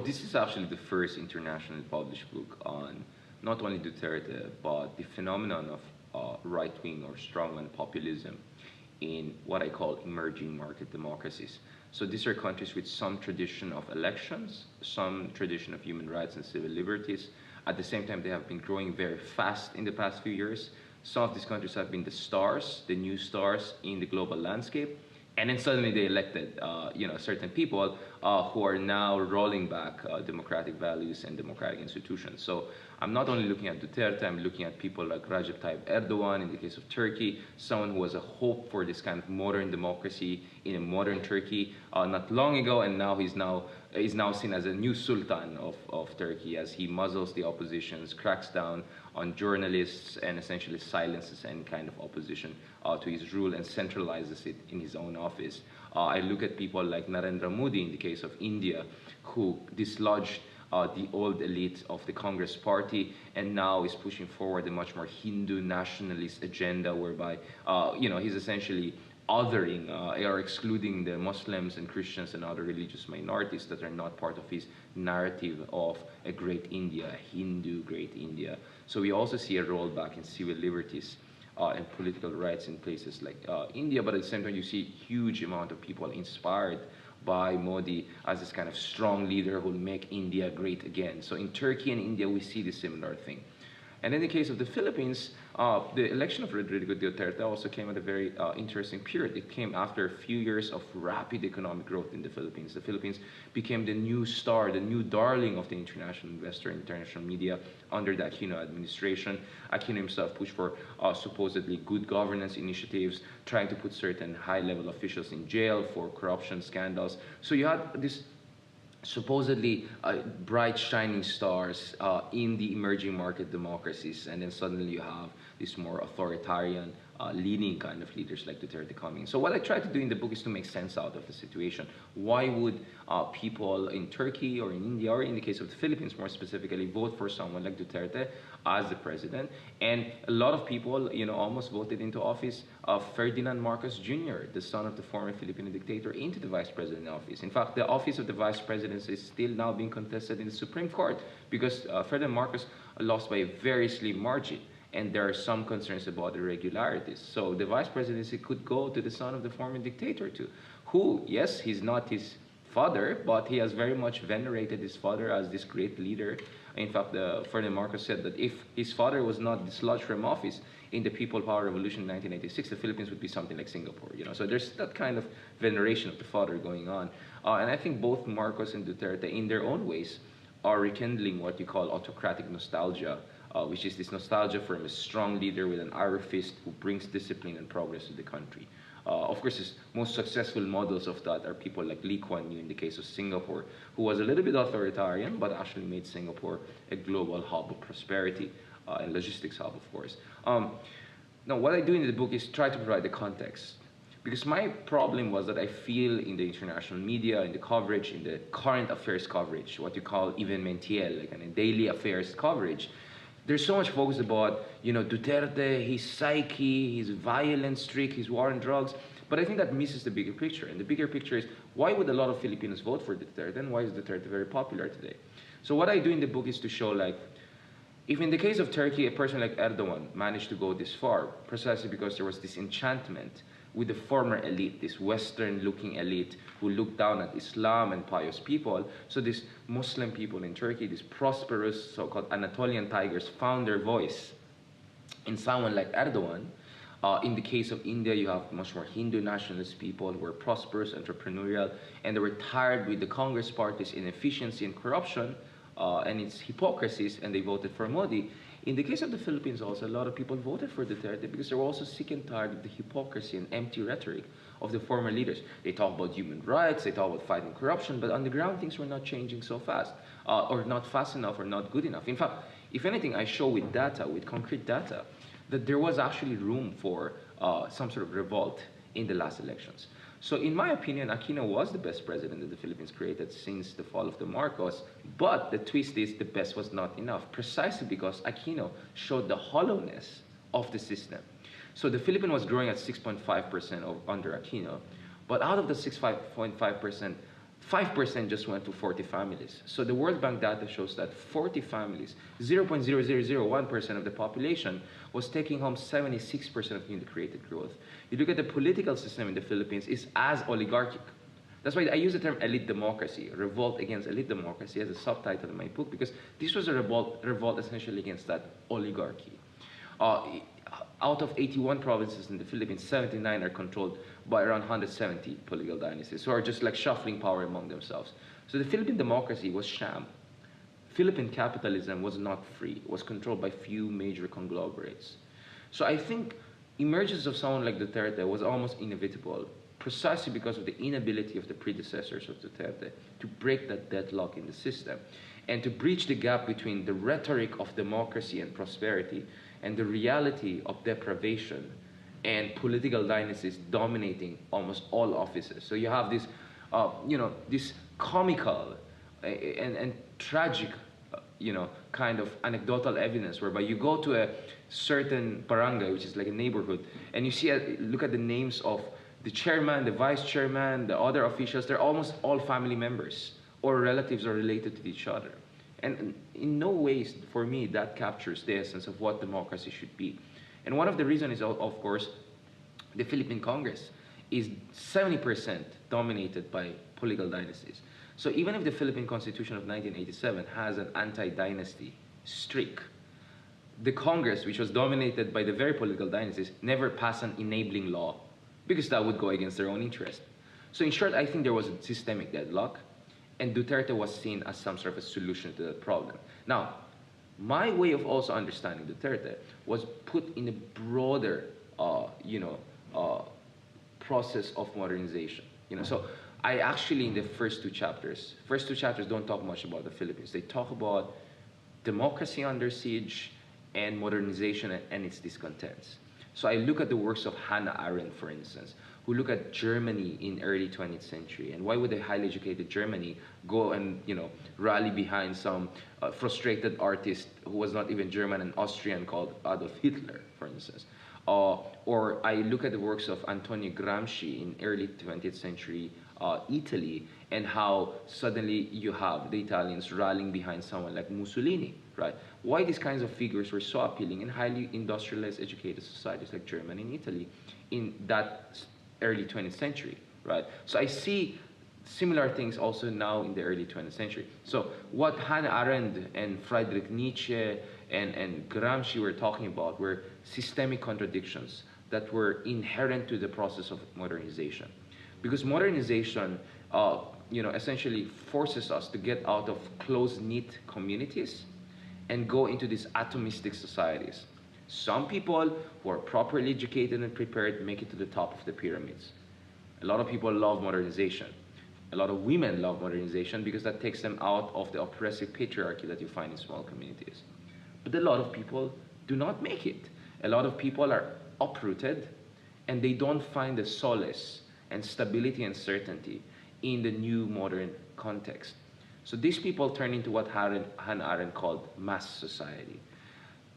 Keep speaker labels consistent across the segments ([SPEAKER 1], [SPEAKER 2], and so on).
[SPEAKER 1] This is actually the first internationally published book on not only Duterte, but the phenomenon of right-wing or strongman populism in what I call emerging market democracies. So these are countries with some tradition of elections, some tradition of human rights and civil liberties. At the same time, they have been growing very fast in the past few years. Some of these countries have been the stars, the new stars in the global landscape. And then suddenly they elected, certain people who are now rolling back democratic values and democratic institutions. So I'm not only looking at Duterte, I'm looking at people like Recep Tayyip Erdogan in the case of Turkey, someone who was a hope for this kind of modern democracy in a modern Turkey not long ago, and now he's now seen as a new sultan of Turkey as he muzzles the oppositions, cracks down on journalists, and essentially silences any kind of opposition to his rule and centralizes it in his own office. I look at people like Narendra Modi in the case of India, who dislodged the old elite of the Congress party and now is pushing forward a much more Hindu nationalist agenda whereby, he's essentially othering or excluding the Muslims and Christians and other religious minorities that are not part of his narrative of a great India, a Hindu great India. So we also see a rollback in civil liberties and political rights in places like India, but at the same time you see a huge amount of people inspired by Modi as this kind of strong leader who will make India great again. So in Turkey and India we see the similar thing. And in the case of the Philippines, the election of Rodrigo Duterte also came at a very interesting period. It came after a few years of rapid economic growth in the Philippines. The Philippines became the new star, the new darling of the international investor and international media under the Aquino administration. Aquino himself pushed for supposedly good governance initiatives, trying to put certain high-level officials in jail for corruption scandals. So you had this supposedly bright shining stars in the emerging market democracies, and then suddenly you have this more authoritarian leaning kind of leaders like Duterte coming. So what I try to do in the book is to make sense out of the situation. Why would people in Turkey or in India, or in the case of the Philippines more specifically, vote for someone like Duterte as the president? And a lot of people, almost voted into office Ferdinand Marcos Jr., the son of the former Filipino dictator, into the vice president office. In fact, the office of the vice president is still now being contested in the Supreme Court because Ferdinand Marcos lost by a very slim margin. And there are some concerns about irregularities. So the vice presidency could go to the son of the former dictator too, who, yes, he's not his father, but he has very much venerated his father as this great leader. In fact, Ferdinand Marcos said that if his father was not dislodged from office in the People Power Revolution in 1986, the Philippines would be something like Singapore. So there's that kind of veneration of the father going on. And I think both Marcos and Duterte, in their own ways, are rekindling what you call autocratic nostalgia, which is this nostalgia for a strong leader with an iron fist who brings discipline and progress to the country. Of course, his most successful models of that are people like Lee Kuan Yew in the case of Singapore, who was a little bit authoritarian, but actually made Singapore a global hub of prosperity and logistics hub, of course. Now, what I do in the book is try to provide the context. Because my problem was that I feel in the international media, in the coverage, in the current affairs coverage, what you call evenementiel, like a daily affairs coverage, there's so much focus about, Duterte, his psyche, his violent streak, his war on drugs. But I think that misses the bigger picture. And the bigger picture is, why would a lot of Filipinos vote for Duterte, and why is Duterte very popular today? So what I do in the book is to show, if in the case of Turkey, a person like Erdogan managed to go this far, precisely because there was this enchantment with the former elite, this Western-looking elite who looked down at Islam and pious people. So these Muslim people in Turkey, these prosperous so-called Anatolian tigers, found their voice in someone like Erdogan. In the case of India, you have much more Hindu nationalist people who were prosperous, entrepreneurial, and they were tired with the Congress party's inefficiency and corruption and its hypocrisies, and they voted for Modi. In the case of the Philippines also, a lot of people voted for Duterte because they were also sick and tired of the hypocrisy and empty rhetoric of the former leaders. They talk about human rights, they talk about fighting corruption, but on the ground things were not changing so fast, or not fast enough, or not good enough. In fact, if anything, I show with data, with concrete data, that there was actually room for some sort of revolt in the last elections. So in my opinion, Aquino was the best president that the Philippines created since the fall of the Marcos, but the twist is the best was not enough, precisely because Aquino showed the hollowness of the system. So the Philippines was growing at 6.5% under Aquino, but out of the 6.5%, 5% just went to 40 families. So the World Bank data shows that 40 families, 0.0001% of the population, was taking home 76% of newly created growth. You look at the political system in the Philippines, it's as oligarchic. That's why I use the term elite democracy, revolt against elite democracy, as a subtitle in my book, because this was a revolt essentially against that oligarchy. Out of 81 provinces in the Philippines, 79 are controlled by around 170 political dynasties, who are just like shuffling power among themselves. So the Philippine democracy was sham. Philippine capitalism was not free. It was controlled by few major conglomerates. So I think emergence of someone like Duterte was almost inevitable, precisely because of the inability of the predecessors of Duterte to break that deadlock in the system and to breach the gap between the rhetoric of democracy and prosperity and the reality of deprivation and political dynasties dominating almost all offices. So you have this, this comical and tragic, kind of anecdotal evidence whereby you go to a certain barangay, which is like a neighborhood, and you see, look at the names of the chairman, the vice chairman, the other officials. They're almost all family members or relatives or related to each other. And in no ways, for me, that captures the essence of what democracy should be. And one of the reasons is, of course, the Philippine Congress is 70% dominated by political dynasties. So even if the Philippine Constitution of 1987 has an anti-dynasty streak, the Congress, which was dominated by the very political dynasties, never passed an enabling law because that would go against their own interest. So in short, I think there was a systemic deadlock, and Duterte was seen as some sort of a solution to that problem. Now, my way of also understanding Duterte was put in a broader, process of modernization. So I actually, in the first two chapters don't talk much about the Philippines. They talk about democracy under siege and modernization and its discontents. So I look at the works of Hannah Arendt, for instance, who look at Germany in early 20th century, and why would a highly educated Germany go and rally behind some frustrated artist who was not even German and Austrian called Adolf Hitler, for instance. Or I look at the works of Antonio Gramsci in early 20th century Italy, and how suddenly you have the Italians rallying behind someone like Mussolini, right? Why these kinds of figures were so appealing in highly industrialized, educated societies like Germany and Italy in that early 20th century, right? So I see similar things also now in the early 20th century. So what Hannah Arendt and Friedrich Nietzsche and Gramsci were talking about were systemic contradictions that were inherent to the process of modernization. Because modernization, essentially forces us to get out of close-knit communities and go into these atomistic societies. Some people who are properly educated and prepared make it to the top of the pyramids. A lot of people love modernization. A lot of women love modernization because that takes them out of the oppressive patriarchy that you find in small communities. But a lot of people do not make it. A lot of people are uprooted, and they don't find the solace and stability and certainty in the new modern context. So these people turn into what Hannah Arendt called mass society.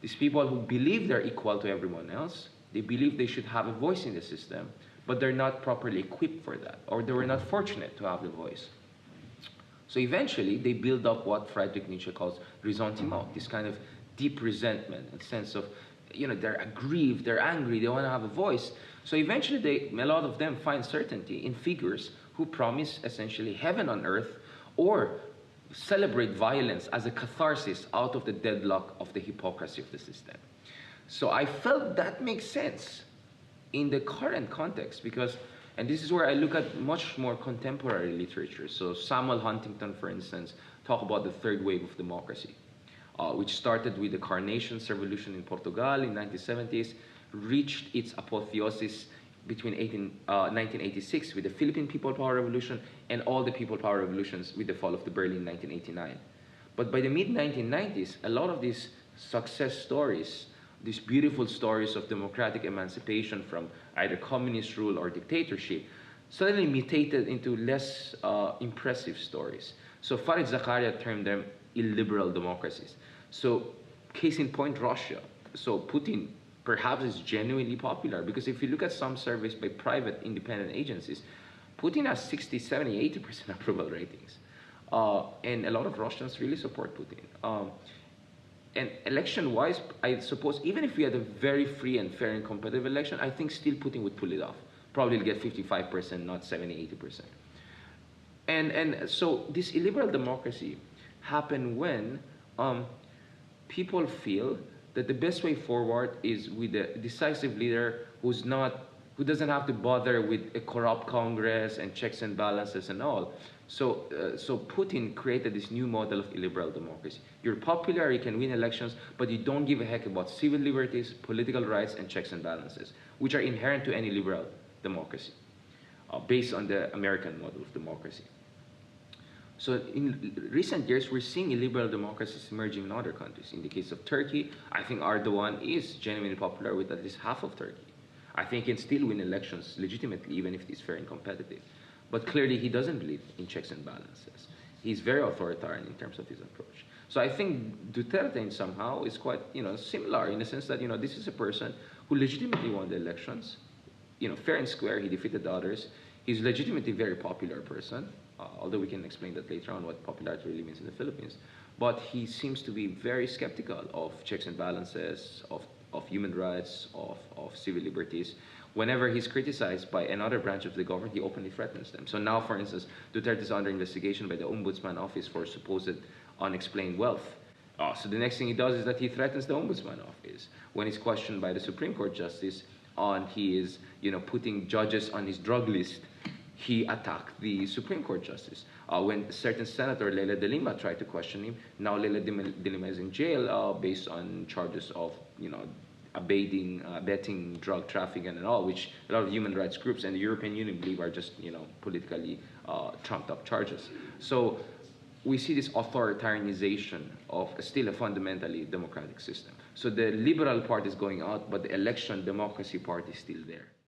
[SPEAKER 1] These people who believe they're equal to everyone else, they believe they should have a voice in the system, but they're not properly equipped for that, or they were not fortunate to have the voice. So eventually, they build up what Friedrich Nietzsche calls ressentiment, this kind of deep resentment, a sense of, they're aggrieved, they're angry, they want to have a voice. So eventually, a lot of them find certainty in figures who promise essentially heaven on earth, or celebrate violence as a catharsis out of the deadlock of the hypocrisy of the system. So I felt that makes sense in the current context because, and this is where I look at much more contemporary literature. So Samuel Huntington, for instance, talk about the third wave of democracy, which started with the Carnations Revolution in Portugal in 1970s, reached its apotheosis between 1986 with the Philippine People Power Revolution and all the People Power Revolutions with the fall of the Berlin in 1989. But by the mid-1990s, a lot of these success stories, these beautiful stories of democratic emancipation from either communist rule or dictatorship, suddenly mutated into less impressive stories. So Farid Zakaria termed them illiberal democracies. So case in point, Russia. So Putin perhaps is genuinely popular because if you look at some surveys by private independent agencies, Putin has 60, 70, 80% approval ratings. And a lot of Russians really support Putin. And election-wise, I suppose, even if we had a very free and fair and competitive election, I think still Putin would pull it off. Probably get 55%, not 70, 80%. And so this illiberal democracy happened when people feel that the best way forward is with a decisive leader who doesn't have to bother with a corrupt Congress and checks and balances and all. So Putin created this new model of illiberal democracy. You're popular, you can win elections, but you don't give a heck about civil liberties, political rights, and checks and balances, which are inherent to any liberal democracy, based on the American model of democracy. So in recent years, we're seeing illiberal democracies emerging in other countries. In the case of Turkey, I think Erdogan is genuinely popular with at least half of Turkey. I think he can still win elections legitimately, even if it is fair and competitive. But clearly, he doesn't believe in checks and balances. He's very authoritarian in terms of his approach. So I think Duterte somehow is quite, similar in the sense that, this is a person who legitimately won the elections. Fair and square, he defeated the others. He's legitimately a very popular person, although we can explain that later on what popularity really means in the Philippines. But he seems to be very skeptical of checks and balances, of human rights, of civil liberties. Whenever he's criticized by another branch of the government, he openly threatens them. So now, for instance, Duterte is under investigation by the Ombudsman Office for supposed unexplained wealth. So the next thing he does is that he threatens the Ombudsman Office. When he's questioned by the Supreme Court Justice on his, putting judges on his drug list, he attacked the Supreme Court Justice. When a certain Senator, Leila de Lima, tried to question him, now Leila de Lima is in jail based on charges of, abetting drug trafficking and all, which a lot of human rights groups and the European Union believe are just, politically trumped up charges. So we see this authoritarianization of still a fundamentally democratic system. So the liberal part is going out, but the election democracy part is still there.